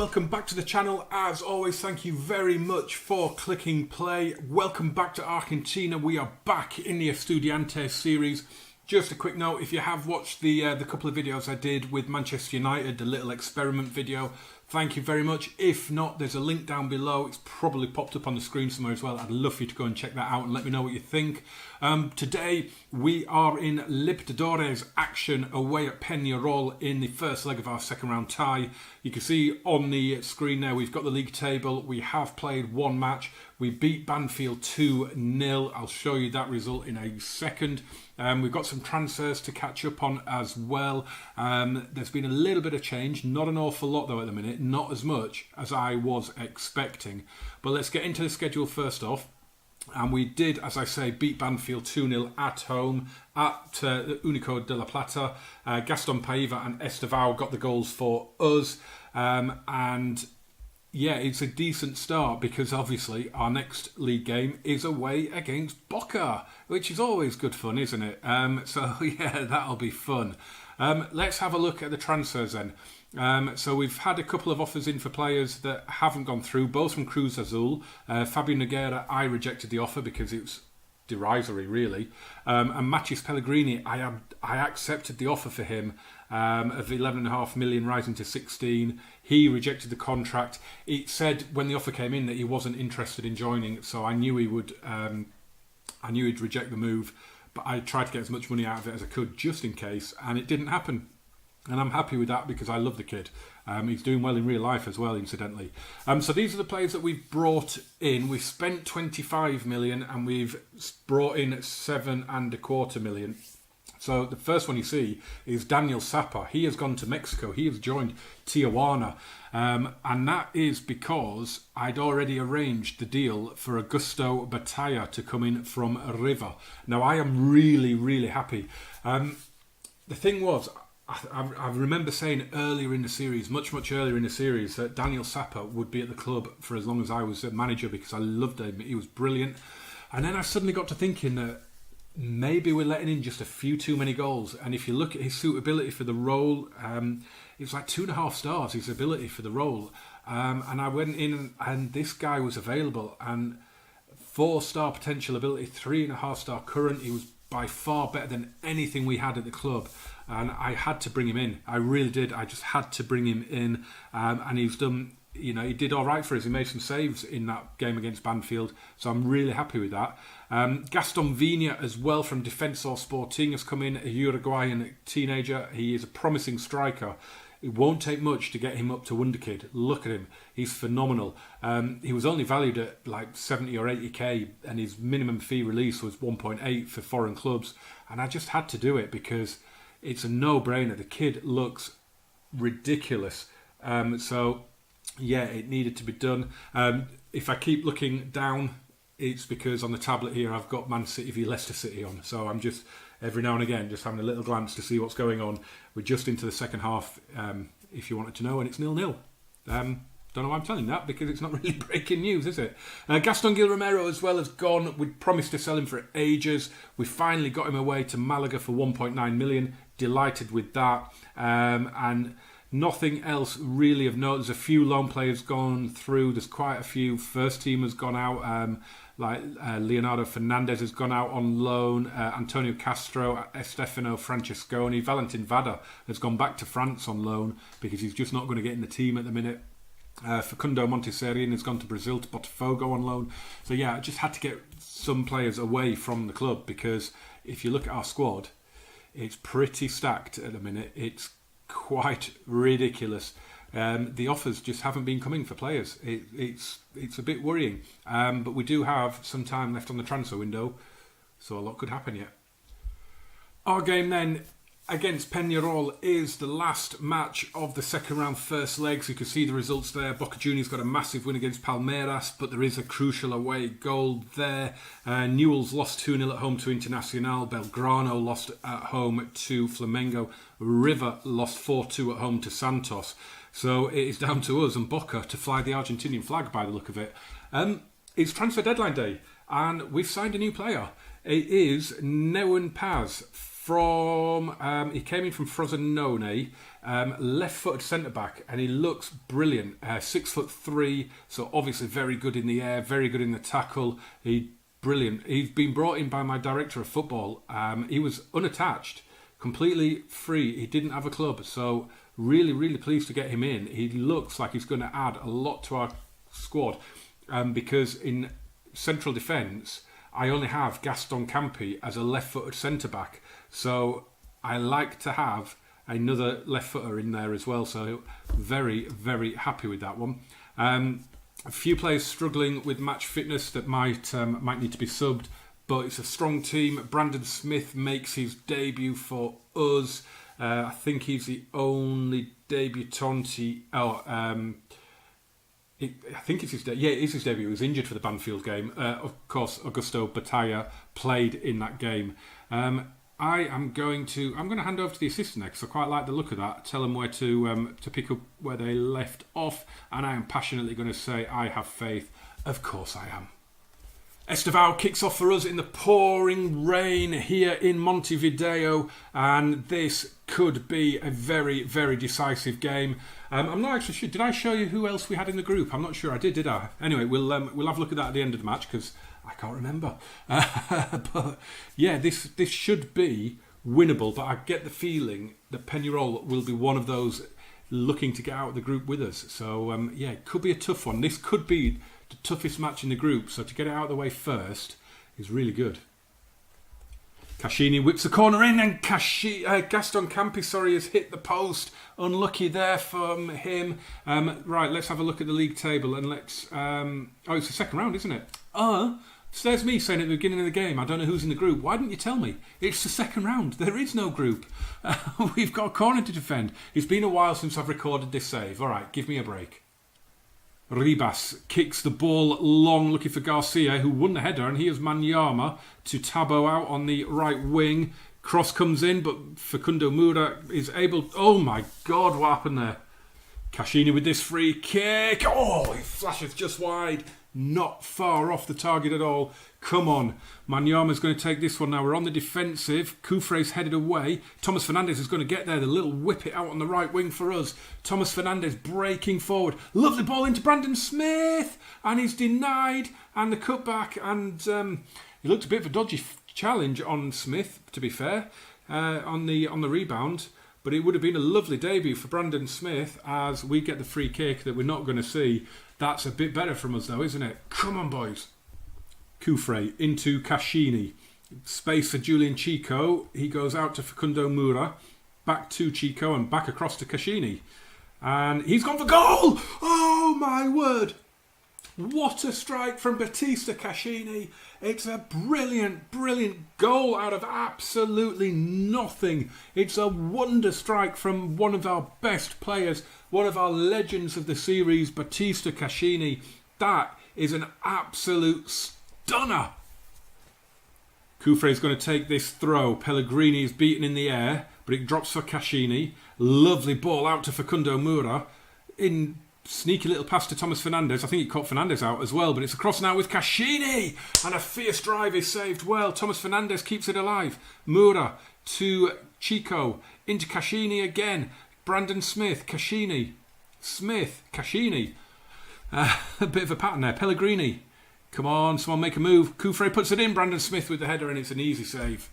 welcome back to the channel. As always, thank you very much for clicking play. Welcome back to Argentina. We are back in the Estudiantes series. Just a quick note, if you have watched the couple of videos I did with Manchester United, the little experiment video, thank you very much. If not, there's a link down below. It's probably popped up on the screen somewhere as well. I'd love for you to go and check that out and let me know what you think. Today, we are in Libertadores action away at Penarol in the first leg of our second round tie. You can see on the screen there, we've got the league table. We have played one match. We beat Banfield 2-0. I'll show you that result in a second. We've got some transfers to catch up on as well. There's been a little bit of change, not an awful lot though at the minute, not as much as I was expecting. But let's get into the schedule first off. And we did, as I say, beat Banfield 2-0 at home at Único de la Plata. Gaston Paiva and Estevao got the goals for us. And yeah, it's a decent start because obviously our next league game is away against Boca, which is always good fun, isn't it? So yeah, that'll be fun. Let's have a look at the transfers then. So we've had a couple of offers in for players that haven't gone through, both from Cruz Azul. Fabio Nogueira, I rejected the offer because it was derisory, really. And Matheus Pellegrini, I accepted the offer for him of 11.5 million, rising to 16. He rejected the contract. It said when the offer came in that he wasn't interested in joining, so I knew he would. I knew he'd reject the move, but I tried to get as much money out of it as I could just in case, and it didn't happen. And I'm happy with that because I love the kid. He's doing well in real life as well, incidentally. So these are the players that we've brought in. We've spent 25 million and we've brought in 7.25 million. So the first one you see is Daniel Sapa. He has gone to Mexico. He has joined Tijuana. And that is because I'd already arranged the deal for Augusto Batalla to come in from River. Now, I am really, really happy. The thing was, I remember saying earlier in the series, much earlier in the series, that Daniel Sapa would be at the club for as long as I was a manager because I loved him. He was brilliant. And then I suddenly got to thinking that maybe we're letting in just a few too many goals. And if you look at his suitability for the role, it was like 2.5 stars, his ability for the role. And I went in and this guy was available. And 4-star potential ability, 3.5-star current. He was by far better than anything we had at the club. And I had to bring him in. I really did. I just had to bring him in. And he's done, you know, he did all right for us. He made some saves in that game against Banfield. So I'm really happy with that. Gaston Vigna as well from Defensor Sporting has come in, a Uruguayan teenager. He is a promising striker. It won't take much to get him up to Wonderkid. Look at him. He's phenomenal. He was only valued at like 70 or 80k and his minimum fee release was 1.8 for foreign clubs. And I just had to do it because it's a no-brainer. The kid looks ridiculous. So, yeah, it needed to be done. If I keep looking down, it's because on the tablet here I've got Man City v Leicester City on. So I'm just, every now and again, just having a little glance to see what's going on. We're just into the second half, if you wanted to know, and it's 0-0. Don't know why I'm telling that, because it's not really breaking news, is it? Gaston Gil Romero as well has gone. We'd promised to sell him for ages. We finally got him away to Malaga for 1.9 million. Delighted with that. And nothing else really of note. There's a few loan players gone through. There's quite a few first teamers gone out. Like Leonardo Fernandez has gone out on loan. Antonio Castro, Estefano Francesconi. Valentin Vada has gone back to France on loan because he's just not going to get in the team at the minute. Facundo Montesserian has gone to Brazil to Botafogo on loan. So yeah, I just had to get some players away from the club because if you look at our squad, it's pretty stacked at the minute. It's quite ridiculous. The offers just haven't been coming for players. It's a bit worrying. But we do have some time left on the transfer window, so a lot could happen yet. Our game then against Penarol is the last match of the second round first legs. You can see the results there. Boca Juniors got a massive win against Palmeiras, but there is a crucial away goal there. Newell's lost 2-0 at home to Internacional. Belgrano lost at home to Flamengo. River lost 4-2 at home to Santos. So it is down to us and Boca to fly the Argentinian flag by the look of it. It's transfer deadline day and we've signed a new player. It is Neuwen Paz he came in from Frosinone, left-footed centre-back, and he looks brilliant. 6'3", so obviously very good in the air, very good in the tackle. Brilliant. He's been brought in by my director of football. He was unattached, completely free. He didn't have a club, so really, really pleased to get him in. He looks like he's going to add a lot to our squad, because in central defence, I only have Gaston Campi as a left-footed centre-back. So I like to have another left-footer in there as well. So very, very happy with that one. A few players struggling with match fitness that might need to be subbed, but it's a strong team. Brandon Smith makes his debut for us. I think he's the only debutant. I think it's his debut. Yeah, it is his debut. He was injured for the Banfield game. Of course, Augusto Batalla played in that game. I'm going to hand over to the assistant there because I quite like the look of that. Tell them where to pick up where they left off, and I am passionately going to say I have faith. Of course I am. Esteval kicks off for us in the pouring rain here in Montevideo, and this could be a very, very decisive game. I'm not actually sure. Did I show you who else we had in the group? I'm not sure I did I? Anyway, we'll have a look at that at the end of the match because I can't remember. But yeah, this should be winnable, but I get the feeling that Penarol will be one of those looking to get out of the group with us. So yeah, it could be a tough one. This could be the toughest match in the group, so to get it out of the way first is really good. Cascini whips the corner in, and Gaston Campi, has hit the post. Unlucky there from him. Right, let's have a look at the league table, and let's... it's the second round, isn't it? So there's me saying at the beginning of the game, I don't know who's in the group. Why didn't you tell me? It's the second round. There is no group. We've got a corner to defend. It's been a while since I've recorded this save. All right, give me a break. Ribas kicks the ball long, looking for Garcia, who won the header, and here's Manyama to Tabo out on the right wing. Cross comes in, but Facundo Mura is able... Oh my God, what happened there? Cascini with this free kick. Oh, he flashes just wide. Not far off the target at all. Come on. Manyama's going to take this one now. We're on the defensive. Kufre's headed away. Thomas Fernandez is going to get there. The little whip it out on the right wing for us. Thomas Fernandez breaking forward. Lovely ball into Brandon Smith. And he's denied. And the cutback. And he looked a bit of a dodgy challenge on Smith, to be fair, on the rebound. But it would have been a lovely debut for Brandon Smith as we get the free kick that we're not going to see. That's a bit better from us though, isn't it? Come on, boys. Kufre into Cascini. Space for Julian Chico. He goes out to Facundo Mura. Back to Chico and back across to Cascini. And he's gone for goal! Oh my word! What a strike from Batista Cascini. It's a brilliant, brilliant goal out of absolutely nothing. It's a wonder strike from one of our best players, one of our legends of the series, Batista Cascini. That is an absolute stunner. Kufre is going to take this throw. Pellegrini is beaten in the air, but it drops for Cascini. Lovely ball out to Facundo Mura. In sneaky little pass to Thomas Fernandez. I think he caught Fernandez out as well, but it's across now with Cascini, and a fierce drive is saved well. Thomas Fernandez keeps it alive. Mura to Chico, into Cascini again. Brandon Smith, Cascini, Smith, Cascini. A bit of a pattern there. Pellegrini, come on, someone make a move. Kufre puts it in. Brandon Smith with the header, and it's an easy save.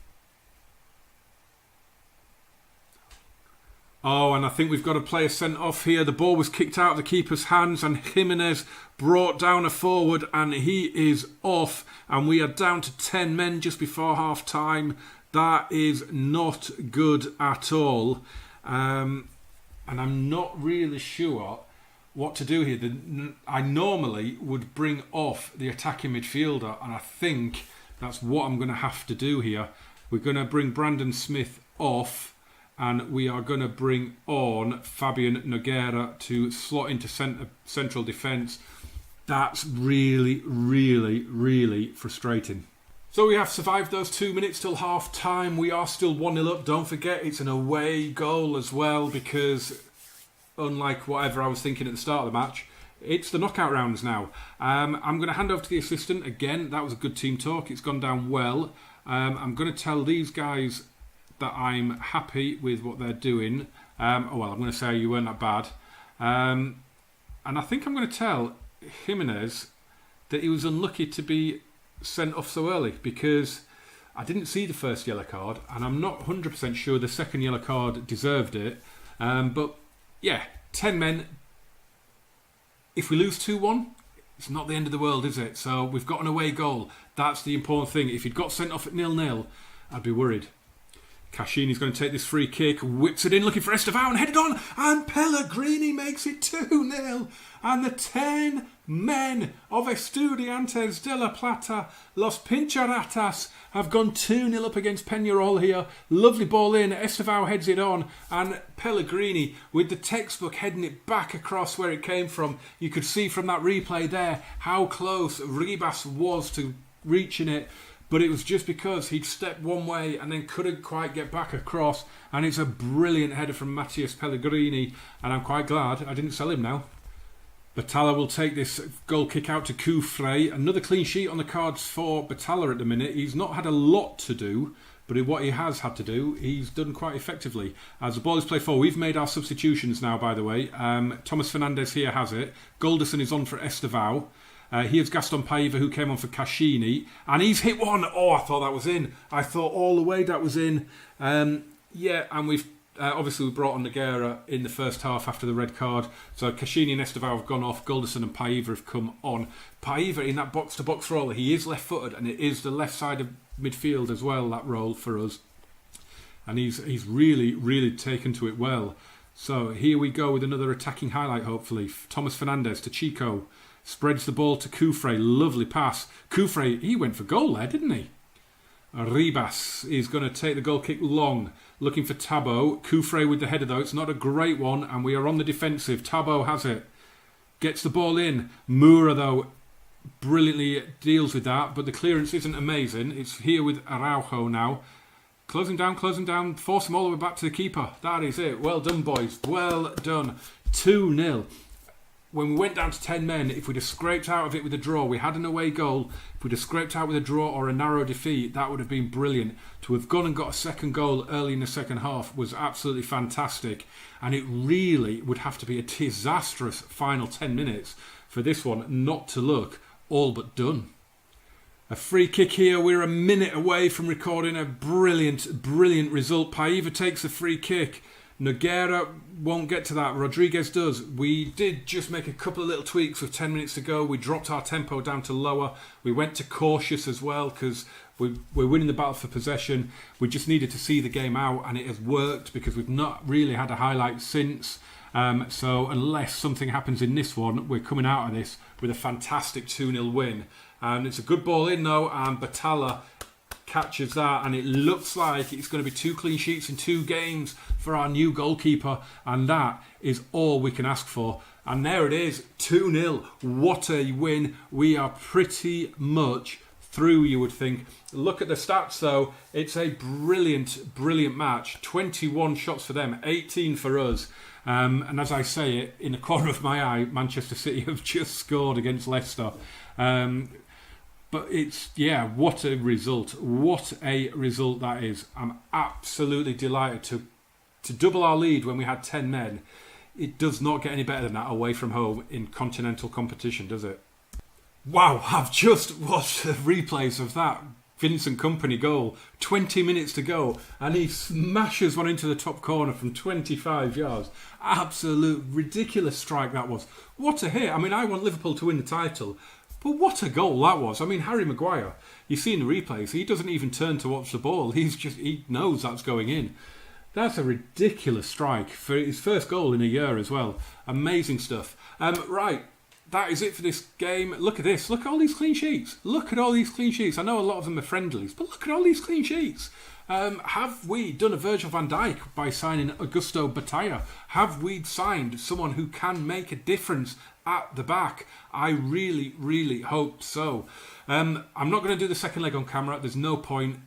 Oh, and I think we've got a player sent off here. The ball was kicked out of the keeper's hands, and Jimenez brought down a forward, and he is off. And we are down to 10 men just before half time. That is not good at all. And I'm not really sure what to do here. I normally would bring off the attacking midfielder, and I think that's what I'm going to have to do here. We're going to bring Brandon Smith off, and we are going to bring on Fabian Nogueira to slot into central defence. That's really, really, really frustrating. So we have survived those 2 minutes till half time. We are still 1-0 up. Don't forget it's an away goal as well, because unlike whatever I was thinking at the start of the match, it's the knockout rounds now. I'm going to hand over to the assistant again. That was a good team talk. It's gone down well. I'm going to tell these guys that I'm happy with what they're doing. I'm going to say you weren't that bad. And I think I'm going to tell Jimenez that he was unlucky to be sent off so early, because I didn't see the first yellow card, and I'm not 100% sure the second yellow card deserved it. But yeah, 10 men. If we lose 2-1, it's not the end of the world, is it? So we've got an away goal. That's the important thing. If he'd got sent off at 0-0, I'd be worried. Cassini's going to take this free kick, whips it in, looking for Estevao, and headed on, and Pellegrini makes it 2-0. And the 10 men of Estudiantes de La Plata, Los Pincharatas, have gone 2-0 up against Penarol here. Lovely ball in, Estevao heads it on, and Pellegrini, with the textbook, heading it back across where it came from. You could see from that replay there how close Ribas was to reaching it. But it was just because he'd stepped one way and then couldn't quite get back across. And it's a brilliant header from Matthias Pellegrini. And I'm quite glad I didn't sell him now. Batalla will take this goal kick out to Coufray. Another clean sheet on the cards for Batalla at the minute. He's not had a lot to do, but what he has had to do, he's done quite effectively. As the ball is played forward, we've made our substitutions now, by the way. Thomas Fernandes here has it. Golderson is on for Estevao. Here's Gaston Paiva, who came on for Cassini, and he's hit one. Oh, I thought that was in. I thought all the way that was in. And we've obviously we brought on Nogueira in the first half after the red card. So Cassini and Estevao have gone off. Golderson and Paiva have come on. Paiva in that box-to-box role, he is left-footed, and it is the left side of midfield as well, that role for us. And he's really, really taken to it well. So here we go with another attacking highlight, hopefully. Thomas Fernandes to Chico. Spreads the ball to Coufray. Lovely pass. Coufray, he went for goal there, didn't he? Ribas is going to take the goal kick long. Looking for Tabo. Coufray with the header though. It's not a great one, and we are on the defensive. Tabo has it. Gets the ball in. Moura though brilliantly deals with that, but the clearance isn't amazing. It's here with Araujo now. Closing down. Force him all the way back to the keeper. That is it. Well done, boys. Well done. 2-0. When we went down to 10 men, if we'd have scraped out of it with a draw, we had an away goal. If we'd have scraped out with a draw or a narrow defeat, that would have been brilliant. To have gone and got a second goal early in the second half was absolutely fantastic. And it really would have to be a disastrous final 10 minutes for this one not to look all but done. A free kick here. We're a minute away from recording a brilliant result. Paiva takes a free kick. Nogueira won't get to that. Rodriguez does. We did just make a couple of little tweaks with 10 minutes to go. We dropped our tempo down to lower. We went to cautious as well because we're winning the battle for possession. We just needed to see the game out, and it has worked because we've not really had a highlight since. So unless something happens in this one, we're coming out of this with a fantastic 2-0 win. And it's a good ball in though, and Batalla catches that, and it looks like it's going to be 2 clean sheets in 2 games for our new goalkeeper, and that is all we can ask for. And there it is, 2-0. What a win. We are pretty much through, you would think. Look at the stats though. It's a brilliant match. 21 shots for them, 18 for us. And as I say it, in the corner of my eye, Manchester City have just scored against Leicester. But it's, what a result. What a result that is. I'm absolutely delighted to double our lead when we had 10 men. It does not get any better than that away from home in continental competition, does it? Wow, I've just watched the replays of that Vincent Kompany goal. 20 minutes to go, and he smashes one into the top corner from 25 yards. Absolute ridiculous strike that was. What a hit. I mean, I want Liverpool to win the title. But what a goal that was. I mean, Harry Maguire, you see in the replays, he doesn't even turn to watch the ball. He knows that's going in. That's a ridiculous strike for his first goal in a year as well. Amazing stuff. Right, that is it for this game. Look at this. Look at all these clean sheets. Look at all these clean sheets. I know a lot of them are friendlies, but look at all these clean sheets. Have we done a Virgil van Dijk by signing Augusto Batalla? Have we signed someone who can make a difference at the back? I really hope so. I'm not going to do the second leg on camera. There's no point.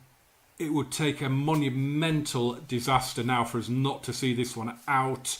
It would take a monumental disaster now for us not to see this one out.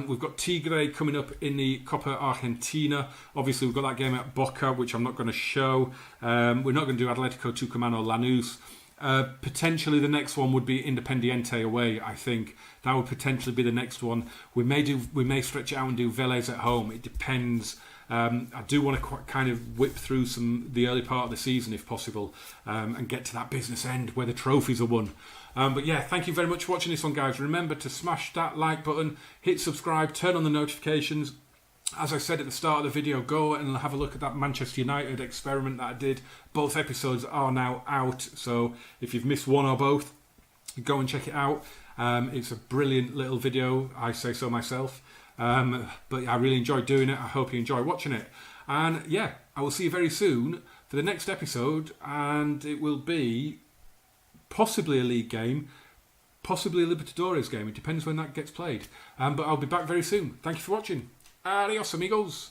We've got Tigre coming up in the Copa Argentina. Obviously, we've got that game at Boca, which I'm not going to show. We're not going to do Atletico Tucumán or Lanús. Potentially the next one would be Independiente away. I think that would potentially be the next one. We may stretch it out and do Vélez at home. It depends. I do want to kind of whip through the early part of the season if possible, and get to that business end where the trophies are won. But yeah, thank you very much for watching this one, guys. Remember to smash that like button, hit subscribe, turn on the notifications. As I said at the start of the video, go and have a look at that Manchester United experiment that I did. Both episodes are now out, so if you've missed one or both, go and check it out. It's a brilliant little video, I say so myself. But I really enjoyed doing it. I hope you enjoy watching it. And yeah, I will see you very soon for the next episode, and it will be possibly a league game, possibly a Libertadores game. It depends when that gets played. But I'll be back very soon. Thank you for watching. Adios, amigos.